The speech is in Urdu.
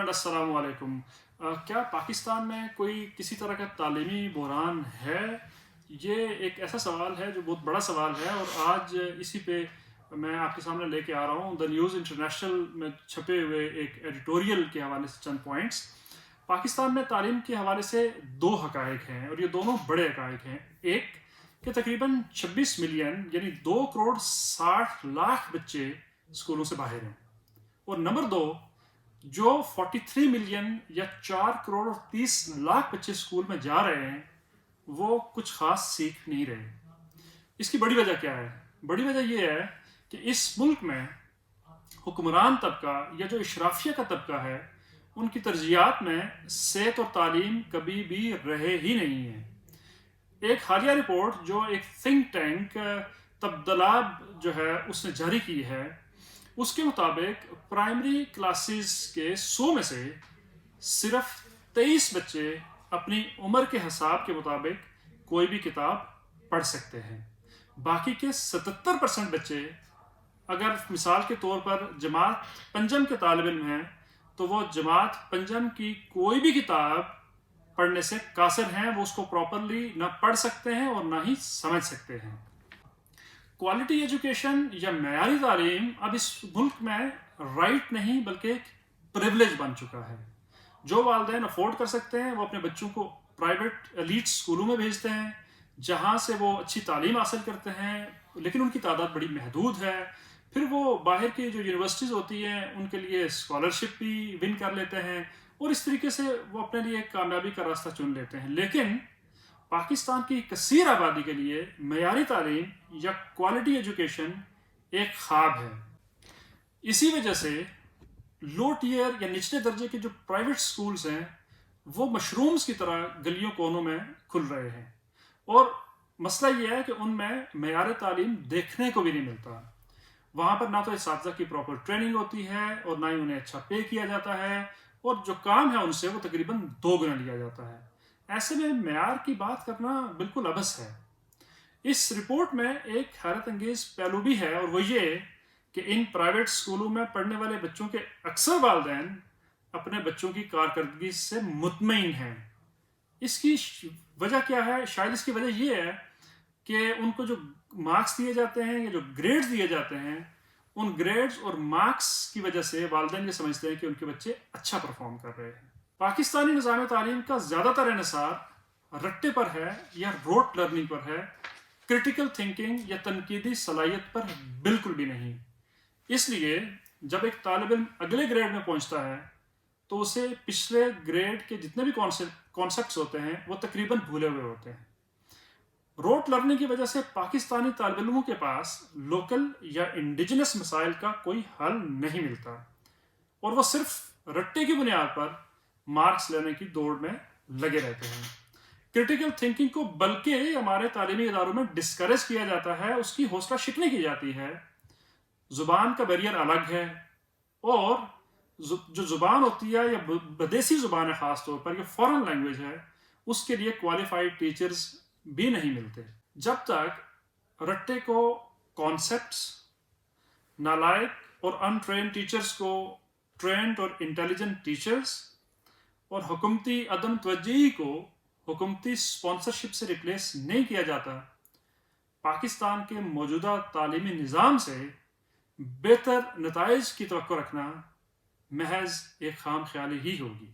اینڈ السلام علیکم۔ کیا پاکستان میں کوئی کسی طرح کا تعلیمی بحران ہے؟ یہ ایک ایسا سوال ہے جو بہت بڑا سوال ہے، اور آج اسی پہ میں آپ کے سامنے لے کے آ رہا ہوں دا نیوز انٹرنیشنل میں چھپے ہوئے ایک ایڈیٹوریل کے حوالے سے چند پوائنٹس۔ پاکستان میں تعلیم کے حوالے سے دو حقائق ہیں، اور یہ دونوں بڑے حقائق ہیں۔ ایک کہ تقریباً 26 ملین یعنی 2 کروڑ 60 لاکھ بچے اسکولوں سے باہر ہیں، اور نمبر دو جو 43 ملین یا 4 کروڑ اور 30 لاکھ بچے اسکول میں جا رہے ہیں وہ کچھ خاص سیکھ نہیں رہے۔ اس کی بڑی وجہ کیا ہے؟ بڑی وجہ یہ ہے کہ اس ملک میں حکمران طبقہ یا جو اشرافیہ کا طبقہ ہے ان کی ترجیحات میں صحت اور تعلیم کبھی بھی رہے ہی نہیں ہیں۔ ایک حالیہ رپورٹ جو ایک تھنک ٹینک تبدلاب جو ہے اس نے جاری کی ہے، اس کے مطابق پرائمری کلاسز کے 100 میں سے صرف 23 بچے اپنی عمر کے حساب کے مطابق کوئی بھی کتاب پڑھ سکتے ہیں۔ باقی کے 77% بچے اگر مثال کے طور پر جماعت پنجم کے طالب علم ہیں تو وہ جماعت پنجم کی کوئی بھی کتاب پڑھنے سے قاصر ہیں، وہ اس کو پراپرلی نہ پڑھ سکتے ہیں اور نہ ہی سمجھ سکتے ہیں۔ کوالٹی ایجوکیشن یا معیاری تعلیم اب اس ملک میں رائٹ نہیں بلکہ ایک پریولیج بن چکا ہے۔ جو والدین افورڈ کر سکتے ہیں وہ اپنے بچوں کو پرائیویٹ ایلیٹ اسکولوں میں بھیجتے ہیں جہاں سے وہ اچھی تعلیم حاصل کرتے ہیں، لیکن ان کی تعداد بڑی محدود ہے۔ پھر وہ باہر کی جو یونیورسٹیز ہوتی ہیں ان کے لیے اسکالرشپ بھی ون کر لیتے ہیں، اور اس طریقے سے وہ اپنے لیے کامیابی کا راستہ چن لیتے ہیں۔ لیکن پاکستان کی کثیر آبادی کے لیے معیاری تعلیم یا کوالٹی ایجوکیشن ایک خواب ہے۔ اسی وجہ سے لو ٹیئر یا نچلے درجے کے جو پرائیویٹ سکولز ہیں وہ مشرومز کی طرح گلیوں کونوں میں کھل رہے ہیں، اور مسئلہ یہ ہے کہ ان میں معیار تعلیم دیکھنے کو بھی نہیں ملتا۔ وہاں پر نہ تو اساتذہ کی پراپر ٹریننگ ہوتی ہے اور نہ ہی انہیں اچھا پے کیا جاتا ہے، اور جو کام ہے ان سے وہ تقریباً 2 گنا لیا جاتا ہے۔ ایسے میں معیار کی بات کرنا بالکل عبث ہے۔ اس رپورٹ میں ایک حیرت انگیز پہلو بھی ہے، اور وہ یہ کہ ان پرائیویٹ اسکولوں میں پڑھنے والے بچوں کے اکثر والدین اپنے بچوں کی کارکردگی سے مطمئن ہیں۔ اس کی وجہ کیا ہے؟ شاید اس کی وجہ یہ ہے کہ ان کو جو مارکس دیے جاتے ہیں یا جو گریڈز دیے جاتے ہیں، ان گریڈز اور مارکس کی وجہ سے والدین یہ سمجھتے ہیں کہ ان کے بچے اچھا پرفارم کر رہے ہیں۔ پاکستانی نظام تعلیم کا زیادہ تر انحصار رٹے پر ہے یا روٹ لرننگ پر ہے، کرٹیکل تھنکنگ یا تنقیدی صلاحیت پر بالکل بھی نہیں۔ اس لیے جب ایک طالب علم اگلے گریڈ میں پہنچتا ہے تو اسے پچھلے گریڈ کے جتنے بھی کانسیپٹس ہوتے ہیں وہ تقریباً بھولے ہوئے ہوتے ہیں۔ روٹ لرننگ کی وجہ سے پاکستانی طالب علموں کے پاس لوکل یا انڈیجنس مسائل کا کوئی حل نہیں ملتا، اور وہ صرف رٹے کی بنیاد پر مارکس لینے کی دوڑ میں لگے رہتے ہیں۔ کرٹیکل تھنکنگ کو بلکہ ہمارے تعلیمی اداروں میں ڈسکریج کیا جاتا ہے، اس کی حوصلہ شکنی کی جاتی ہے۔ زبان کا بیریئر الگ ہے، اور جو زبان ہوتی ہے یا بدیسی زبان ہے خاص طور پر، یہ فورن لینگویج ہے، اس کے لیے کوالیفائڈ ٹیچرز بھی نہیں ملتے۔ جب تک رٹے کو کانسیپٹس، نالائق اور انٹرینڈ ٹیچرز کو ٹرینڈ اور انٹیلیجنٹ ٹیچرز، اور حکومتی عدم توجہی کو حکومتی اسپانسرشپ سے ریپلیس نہیں کیا جاتا، پاکستان کے موجودہ تعلیمی نظام سے بہتر نتائج کی توقع رکھنا محض ایک خام خیالی ہی ہوگی۔